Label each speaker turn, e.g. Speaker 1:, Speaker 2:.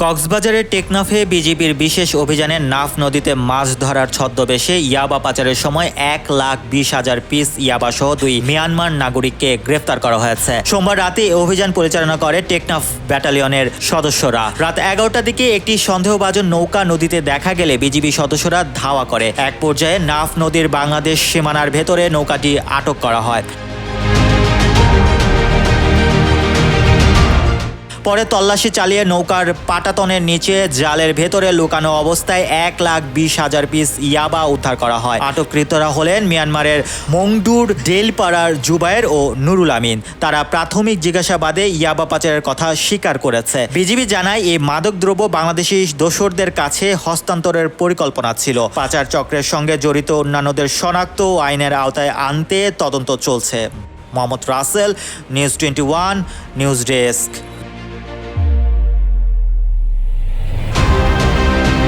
Speaker 1: কক্সবাজারের টেকনাফে বিজিবির বিশেষ অভিযানে নাফ নদীতে মাছ ধরার ছদ্মবেশে ইয়াবা পাচারের সময় 1,20,000 পিস ইয়াবাসহ 2 মিয়ানমার নাগরিককে গ্রেফতার করা হয়েছে। সোমবার রাতে অভিযান পরিচালনা করে টেকনাফ ব্যাটালিয়নের সদস্যরা। রাত 11টার দিকে একটি সন্দেহভাজন নৌকা নদীতে দেখা গেলে বিজিবি সদস্যরা ধাওয়া করে। এক পর্যায়ে নাফ নদীর বাংলাদেশ সীমানার ভেতরে নৌকাটি আটক করা হয়। পরে তল্লাশি চালিয়ে নৌকার পাটাতনের নিচে জালের ভেতরে লুকানো অবস্থায় 1,20,000 পিস ইয়াবা উদ্ধার করা হয়। আটককৃতরা হলেন মিয়ানমারের মংডুর ডেলপাড়ার জুবায়ের ও নুরুল আমিন। তারা প্রাথমিক জিজ্ঞাসাবাদে ইয়াবা পাচারের কথা স্বীকার করেছে। বিজিবি জানায় এই মাদকদ্রব্য বাংলাদেশি দোসরদের কাছে হস্তান্তরের পরিকল্পনা ছিল। পাচার চক্রের সঙ্গে জড়িত অন্যান্যদের শনাক্ত ও আইনের আওতায় আনতে তদন্ত চলছে। Mohammad Rasel, news 21, news desk.